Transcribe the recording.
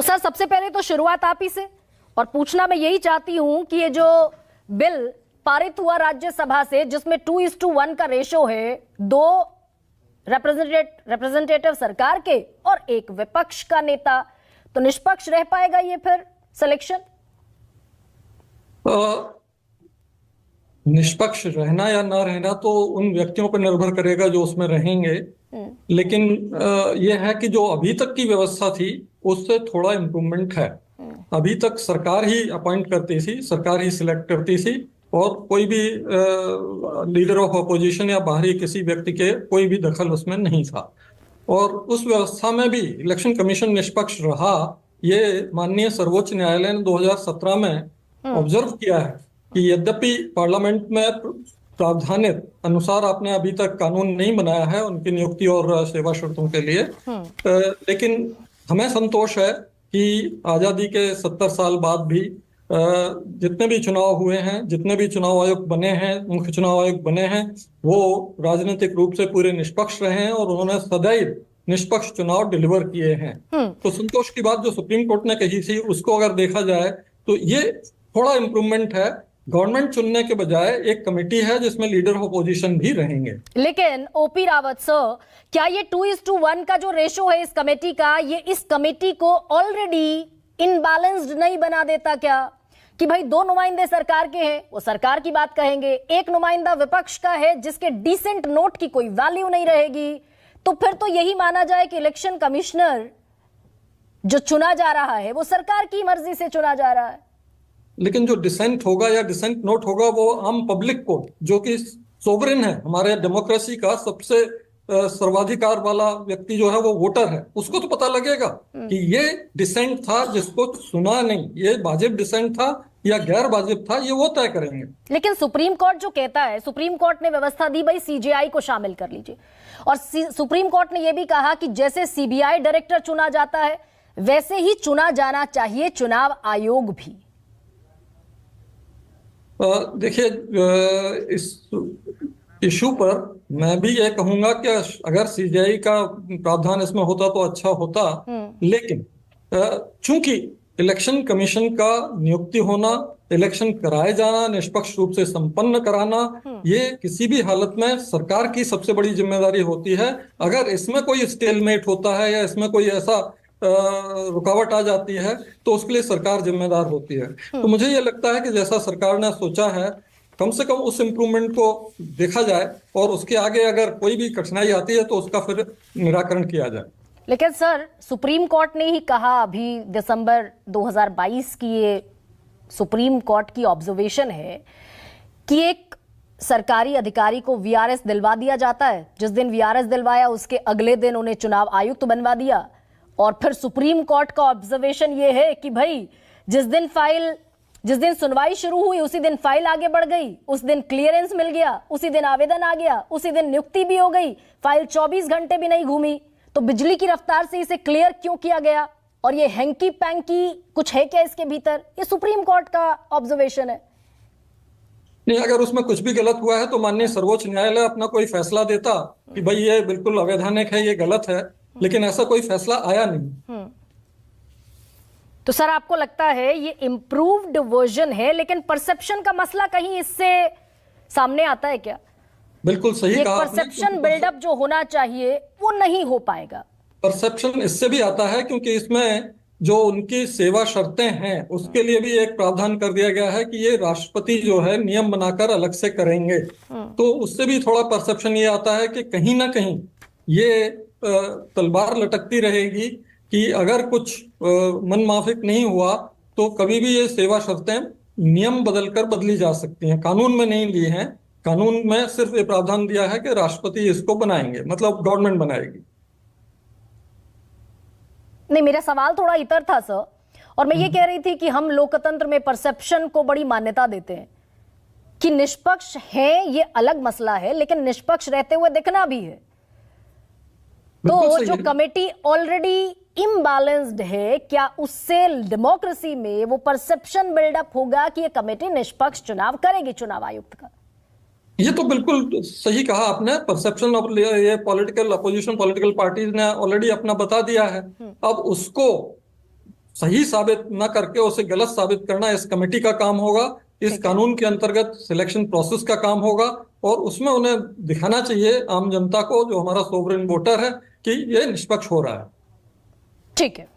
तो सर सबसे पहले तो शुरुआत आप ही से, और पूछना मैं यही चाहती हूं कि ये जो बिल पारित हुआ राज्यसभा से जिसमें 2:1 का रेशो है, 2 रिप्रेजेंटेटिव सरकार के और 1 विपक्ष का नेता, तो निष्पक्ष रह पाएगा ये फिर सिलेक्शन? निष्पक्ष रहना या ना रहना तो उन व्यक्तियों पर निर्भर करेगा जो उसमें रहेंगे। लेकिन यह है कि जो अभी तक की व्यवस्था थी उससे थोड़ा इम्प्रूवमेंट है। अभी तक सरकार ही अपॉइंट करती थी, सरकार ही सिलेक्ट करती थी, और कोई भी लीडर ऑफ अपोजिशन या बाहरी किसी व्यक्ति के कोई भी दखल उसमें नहीं था। और उस व्यवस्था में भी इलेक्शन कमीशन निष्पक्ष रहा। ये माननीय सर्वोच्च न्यायालय ने 2017 में ऑब्जर्व किया है कि यद्यपि पार्लियामेंट में प्रावधानित अनुसार आपने अभी तक कानून नहीं बनाया है उनकी नियुक्ति और सेवा शर्तों के लिए, लेकिन हमें संतोष है कि आजादी के 70 साल बाद भी जितने भी चुनाव हुए हैं, जितने भी चुनाव आयोग बने हैं, मुख्य चुनाव आयोग बने हैं, वो राजनीतिक रूप से पूरे निष्पक्ष रहे हैं और उन्होंने सदैव निष्पक्ष चुनाव डिलीवर किए हैं। तो संतोष की बात जो सुप्रीम कोर्ट ने कही थी उसको अगर देखा जाए तो ये थोड़ा इम्प्रूवमेंट है। गवर्नमेंट चुनने के बजाय एक कमेटी है जिसमें लीडर ऑफ अपोजिशन भी रहेंगे। लेकिन ओपी रावत सर, क्या ये 2:1 का जो रेशो है इस कमेटी का, ये इस कमेटी को ऑलरेडी इनबैलेंस्ड नहीं बना देता क्या? कि भाई 2 नुमाइंदे सरकार के हैं, वो सरकार की बात कहेंगे, 1 नुमाइंदा विपक्ष का है जिसके डिसेंट नोट की कोई वैल्यू नहीं रहेगी, तो फिर तो यही माना जाए कि इलेक्शन कमिश्नर जो चुना जा रहा है वो सरकार की मर्जी से चुना जा रहा है। लेकिन जो डिसेंट होगा या डिसेंट नोट होगा वो आम पब्लिक को, जो कि सोवरेन है, हमारे डेमोक्रेसी का सबसे सर्वाधिकार वाला व्यक्ति जो है वो वोटर है, उसको तो पता लगेगा कि ये डिसेंट था जिसको सुना नहीं, ये वाजिब डिसेंट था या गैर वाजिब था, ये वो तय करेंगे। लेकिन सुप्रीम कोर्ट जो कहता है, सुप्रीम कोर्ट ने व्यवस्था दी भाई सीजेआई को शामिल कर लीजिए, और सुप्रीम कोर्ट ने यह भी कहा कि जैसे सीबीआई डायरेक्टर चुना जाता है वैसे ही चुना जाना चाहिए चुनाव आयोग भी। देखिए, इस इशू पर मैं भी ये कहूंगा कि अगर सीजेआई का प्रावधान इसमें होता तो अच्छा होता, लेकिन चूंकि इलेक्शन कमीशन का नियुक्ति होना, इलेक्शन कराए जाना, निष्पक्ष रूप से संपन्न कराना, ये किसी भी हालत में सरकार की सबसे बड़ी जिम्मेदारी होती है। अगर इसमें कोई स्टेलमेट होता है या इसमें कोई ऐसा रुकावट आ जाती है तो उसके लिए सरकार जिम्मेदार होती है। तो मुझे ये लगता है कि जैसा सरकार ने सोचा है, कम से कम उस इम्प्रूवमेंट को देखा जाए और उसके आगे अगर कोई भी कठिनाई आती है तो उसका फिर निराकरण किया जाए। लेकिन सर, सुप्रीम कोर्ट ने ही कहा, अभी दिसंबर 2022 की ये सुप्रीम कोर्ट की ऑब्जर्वेशन है कि एक सरकारी अधिकारी को वीआरएस दिलवा दिया जाता है, जिस दिन वीआरएस दिलवाया उसके अगले दिन उन्हें चुनाव आयुक्त बनवा दिया, और फिर सुप्रीम कोर्ट का ऑब्जर्वेशन ये है कि भाई जिस दिन सुनवाई शुरू हुई उसी दिन फाइल आगे बढ़ गई, उस दिन क्लियरेंस मिल गया, उसी दिन आवेदन आ गया, उसी दिन नियुक्ति भी हो गई, फाइल 24 घंटे भी नहीं घूमी, तो बिजली की रफ्तार से इसे क्लियर क्यों किया गया? और ये हैंकी पैंकी कुछ है क्या इसके भीतर? ये सुप्रीम कोर्ट का ऑब्जर्वेशन है। नहीं, अगर उसमें कुछ भी गलत हुआ है तो माननीय सर्वोच्च न्यायालय अपना कोई फैसला देता कि भाई ये बिल्कुल अवैधानिक है, ये गलत है, लेकिन ऐसा कोई फैसला आया नहीं। तो सर, आपको लगता है ये इंप्रूव्ड वर्जन है, लेकिन परसेप्शन का मसला कहीं इससे सामने आता है क्या? बिल्कुल सही कहा आपने। परसेप्शन बिल्डअप जो होना चाहिए वो नहीं हो पाएगा। परसेप्शन इससे भी आता है क्योंकि इसमें जो उनकी सेवा शर्तें हैं उसके लिए भी एक प्रावधान कर दिया गया है कि ये राष्ट्रपति जो है नियम बनाकर अलग से करेंगे। तो उससे भी थोड़ा परसेप्शन ये आता है कि कहीं ना कहीं ये तलवार लटकती रहेगी कि अगर कुछ मन माफिक नहीं हुआ तो कभी भी ये सेवा शर्तें नियम बदलकर बदली जा सकती हैं। कानून में नहीं ली हैं, कानून में सिर्फ ये प्रावधान दिया है कि राष्ट्रपति इसको बनाएंगे, मतलब गवर्नमेंट बनाएगी। नहीं, मेरा सवाल थोड़ा इतर था सर, और मैं ये कह रही थी कि हम लोकतंत्र में परसेप्शन को बड़ी मान्यता देते हैं कि निष्पक्ष है, ये अलग मसला है, लेकिन निष्पक्ष रहते हुए दिखना भी है। तो जो कमेटी ऑलरेडी इम्बैलेंस्ड है, क्या उससे डेमोक्रेसी में वो परसेप्शन बिल्डअप होगा कि ये कमेटी निष्पक्ष चुनाव करेगी चुनाव आयुक्त का? ये तो बिल्कुल सही कहा आपने। परसेप्शन ऑफ ये पॉलिटिकल अपोजिशन, पॉलिटिकल पार्टीज ने ऑलरेडी अपना बता दिया है। अब उसको सही साबित न करके उसे गलत साबित करना इस कमेटी का काम होगा, इस ठीक है। कानून के अंतर्गत सिलेक्शन प्रोसेस का काम होगा, और उसमें उन्हें दिखाना चाहिए आम जनता को, जो हमारा सोवरेन वोटर है, कि ये निष्पक्ष हो रहा है। ठीक है।